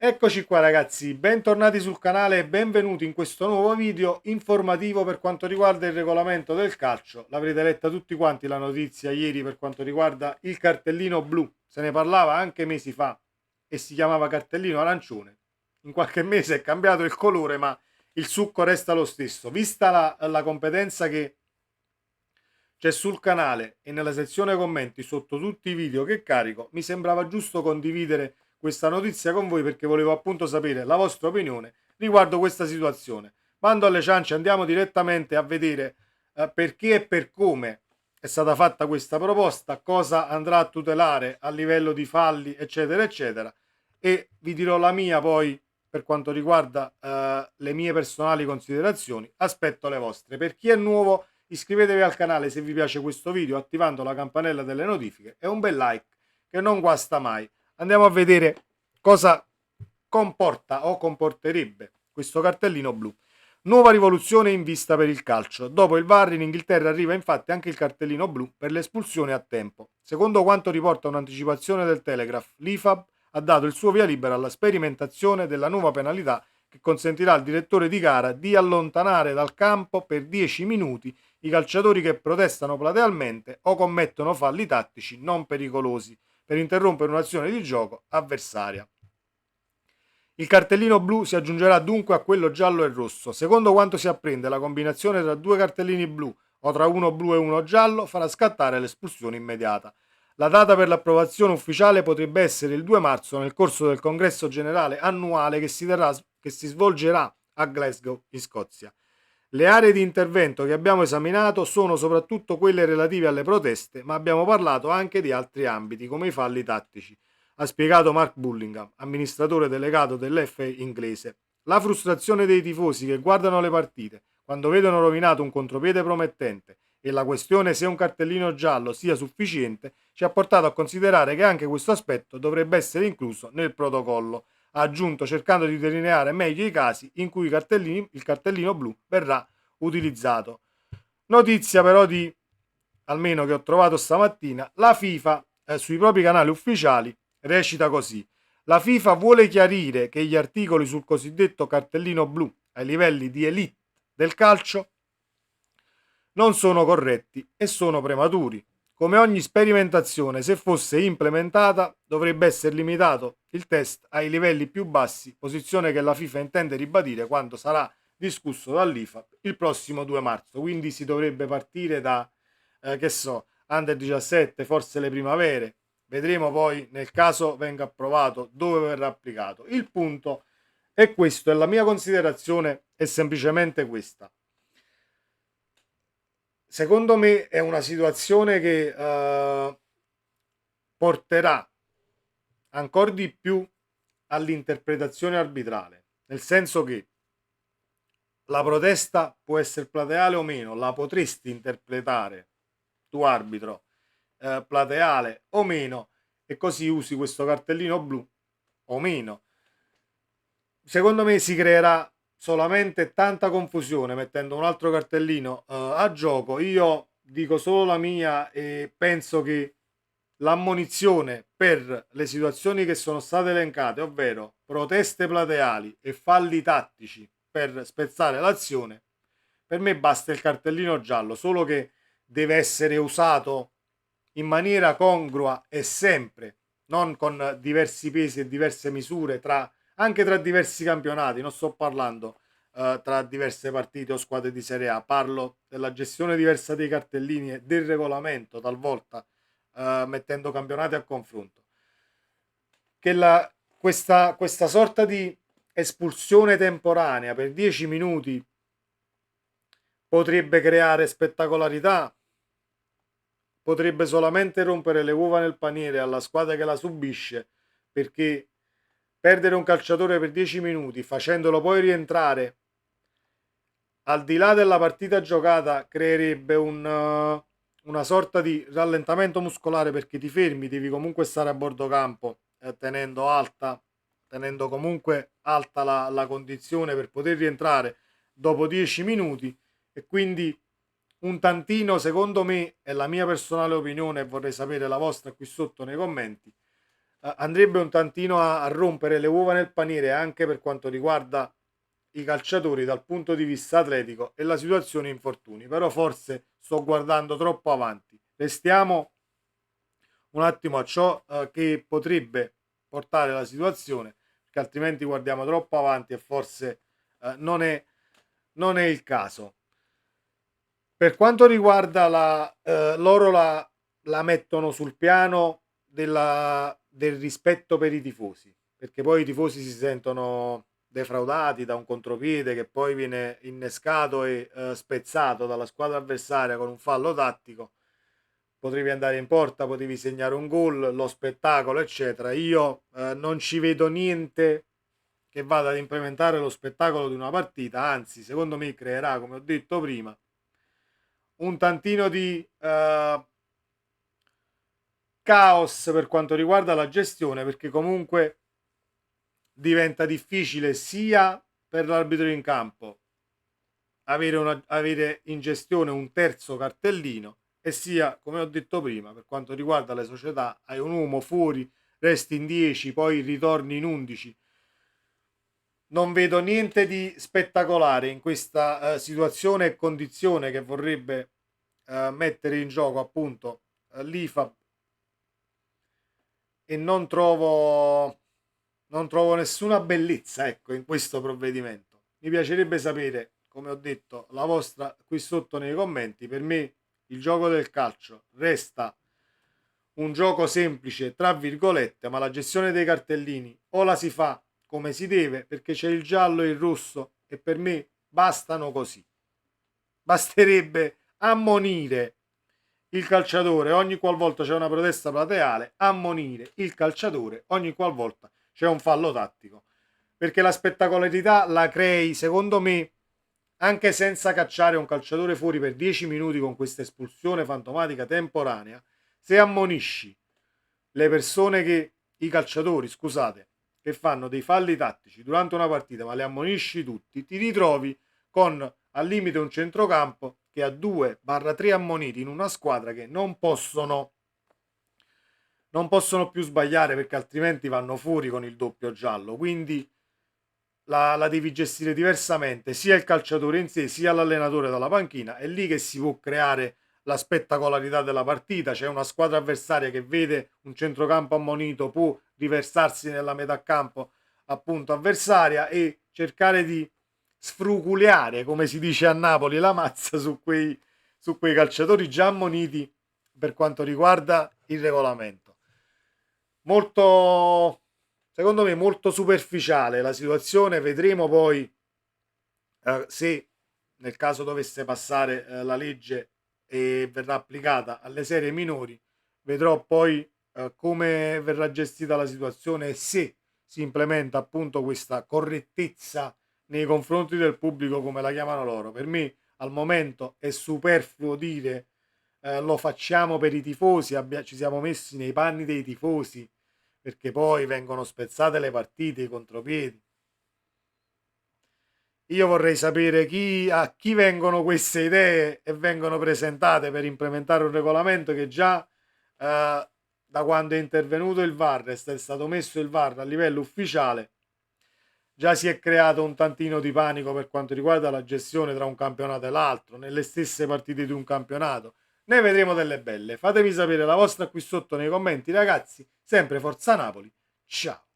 Eccoci qua ragazzi, bentornati sul canale e benvenuti in questo nuovo video informativo per quanto riguarda il regolamento del calcio. L'avrete letta tutti quanti la notizia ieri per quanto riguarda il cartellino blu. Se ne parlava anche mesi fa e si chiamava cartellino arancione. In qualche mese è cambiato il colore, ma il succo resta lo stesso. Vista la competenza che c'è sul canale e nella sezione commenti sotto tutti i video che carico, mi sembrava giusto condividere questa notizia con voi perché volevo appunto sapere la vostra opinione riguardo questa situazione. Bando alle ciance, andiamo direttamente a vedere perché e per come è stata fatta questa proposta, cosa andrà a tutelare a livello di falli, eccetera, eccetera, e vi dirò la mia poi per quanto riguarda le mie personali considerazioni. Aspetto le vostre. Per chi è nuovo, iscrivetevi al canale se vi piace questo video attivando la campanella delle notifiche e un bel like che non guasta mai. Andiamo a vedere cosa comporta o comporterebbe questo cartellino blu. Nuova rivoluzione in vista per il calcio. Dopo il VAR in Inghilterra arriva infatti anche il cartellino blu per l'espulsione a tempo. Secondo quanto riporta un'anticipazione del Telegraph, l'IFAB ha dato il suo via libera alla sperimentazione della nuova penalità che consentirà al direttore di gara di allontanare dal campo per 10 minuti i calciatori che protestano platealmente o commettono falli tattici non pericolosi per interrompere un'azione di gioco avversaria. Il cartellino blu si aggiungerà dunque a quello giallo e rosso. Secondo quanto si apprende, la combinazione tra due cartellini blu o tra uno blu e uno giallo farà scattare l'espulsione immediata. La data per l'approvazione ufficiale potrebbe essere il 2 marzo nel corso del congresso generale annuale che si svolgerà a Glasgow, in Scozia. Le aree di intervento che abbiamo esaminato sono soprattutto quelle relative alle proteste, ma abbiamo parlato anche di altri ambiti, come i falli tattici, ha spiegato Mark Bullingham, amministratore delegato dell'FA inglese. La frustrazione dei tifosi che guardano le partite quando vedono rovinato un contropiede promettente e la questione se un cartellino giallo sia sufficiente ci ha portato a considerare che anche questo aspetto dovrebbe essere incluso nel protocollo, ha aggiunto cercando di delineare meglio i casi in cui il cartellino blu verrà utilizzato. Notizia però di, almeno che ho trovato stamattina, la FIFA sui propri canali ufficiali recita così: la FIFA vuole chiarire che gli articoli sul cosiddetto cartellino blu ai livelli di elite del calcio non sono corretti e sono prematuri. Come ogni sperimentazione, se fosse implementata, dovrebbe essere limitato il test ai livelli più bassi, posizione che la FIFA intende ribadire quando sarà discusso dall'IFAB il prossimo 2 marzo. Quindi si dovrebbe partire da, under 17, forse le primavere. Vedremo poi nel caso venga approvato dove verrà applicato. Il punto è questo e la mia considerazione è semplicemente questa. Secondo me è una situazione che porterà ancora di più all'interpretazione arbitrale, nel senso che la protesta può essere plateale o meno, la potresti interpretare tu arbitro plateale o meno e così usi questo cartellino blu o meno. Secondo me si creerà solamente tanta confusione mettendo un altro cartellino a gioco. Io dico solo la mia e penso che l'ammonizione per le situazioni che sono state elencate, ovvero proteste plateali e falli tattici per spezzare l'azione, per me basta il cartellino giallo, solo che deve essere usato in maniera congrua e sempre, non con diversi pesi e diverse misure anche tra diversi campionati. Non sto parlando tra diverse partite o squadre di Serie A, parlo della gestione diversa dei cartellini e del regolamento, talvolta mettendo campionati a confronto. Che questa sorta di espulsione temporanea per 10 minuti potrebbe creare spettacolarità, potrebbe solamente rompere le uova nel paniere alla squadra che la subisce, perché perdere un calciatore per 10 minuti facendolo poi rientrare al di là della partita giocata creerebbe una sorta di rallentamento muscolare perché ti fermi, devi comunque stare a bordo campo tenendo comunque alta la condizione per poter rientrare dopo 10 minuti e quindi un tantino, secondo me, è la mia personale opinione e vorrei sapere la vostra qui sotto nei commenti, andrebbe un tantino a rompere le uova nel paniere anche per quanto riguarda i calciatori dal punto di vista atletico e la situazione infortuni, però forse sto guardando troppo avanti. Restiamo un attimo a ciò che potrebbe portare la situazione, perché altrimenti guardiamo troppo avanti e forse non è il caso. Per quanto riguarda loro la mettono sul piano del rispetto per i tifosi, perché poi i tifosi si sentono defraudati da un contropiede che poi viene innescato e spezzato dalla squadra avversaria con un fallo tattico. Potevi andare in porta, potevi segnare un gol, lo spettacolo, eccetera. Io non ci vedo niente che vada ad implementare lo spettacolo di una partita, anzi, secondo me creerà, come ho detto prima, un tantino di caos per quanto riguarda la gestione, perché comunque diventa difficile sia per l'arbitro in campo avere in gestione un terzo cartellino, e sia, come ho detto prima, per quanto riguarda le società, hai un uomo fuori, resti in 10, poi ritorni in 11. Non vedo niente di spettacolare in questa situazione e condizione che vorrebbe mettere in gioco appunto l'IFAB, e non trovo nessuna bellezza, ecco, in questo provvedimento. Mi piacerebbe sapere, come ho detto, la vostra qui sotto nei commenti. Per me il gioco del calcio resta un gioco semplice, tra virgolette, ma la gestione dei cartellini o la si fa come si deve, perché c'è il giallo e il rosso e per me bastano così. Basterebbe ammonire il calciatore ogni qualvolta c'è una protesta plateale, ammonire il calciatore ogni qualvolta c'è un fallo tattico, perché la spettacolarità la crei, secondo me, anche senza cacciare un calciatore fuori per 10 minuti con questa espulsione fantomatica temporanea. Se ammonisci le persone i calciatori, scusate, che fanno dei falli tattici durante una partita, ma li ammonisci tutti, ti ritrovi con al limite un centrocampo che ha 2-3 ammoniti in una squadra che non possono più sbagliare, perché altrimenti vanno fuori con il doppio giallo. Quindi la devi gestire diversamente, sia il calciatore in sé sia l'allenatore dalla panchina. È lì che si può creare la spettacolarità della partita. C'è una squadra avversaria che vede un centrocampo ammonito, può riversarsi nella metà campo appunto avversaria e cercare di sfruculeare, come si dice a Napoli, la mazza su quei calciatori già ammoniti per quanto riguarda il regolamento. Molto, secondo me, molto superficiale la situazione. Vedremo poi se nel caso dovesse passare la legge e verrà applicata alle serie minori. Vedrò poi come verrà gestita la situazione e se si implementa appunto questa correttezza nei confronti del pubblico, come la chiamano loro. Per me al momento è superfluo dire lo facciamo per i tifosi, ci siamo messi nei panni dei tifosi, perché poi vengono spezzate le partite, i contropiedi. Io vorrei sapere a chi vengono queste idee e vengono presentate per implementare un regolamento che già da quando è intervenuto il VAR, è stato messo il VAR a livello ufficiale, già si è creato un tantino di panico per quanto riguarda la gestione tra un campionato e l'altro, nelle stesse partite di un campionato. Ne vedremo delle belle. Fatemi sapere la vostra qui sotto nei commenti, ragazzi. Sempre Forza Napoli. Ciao.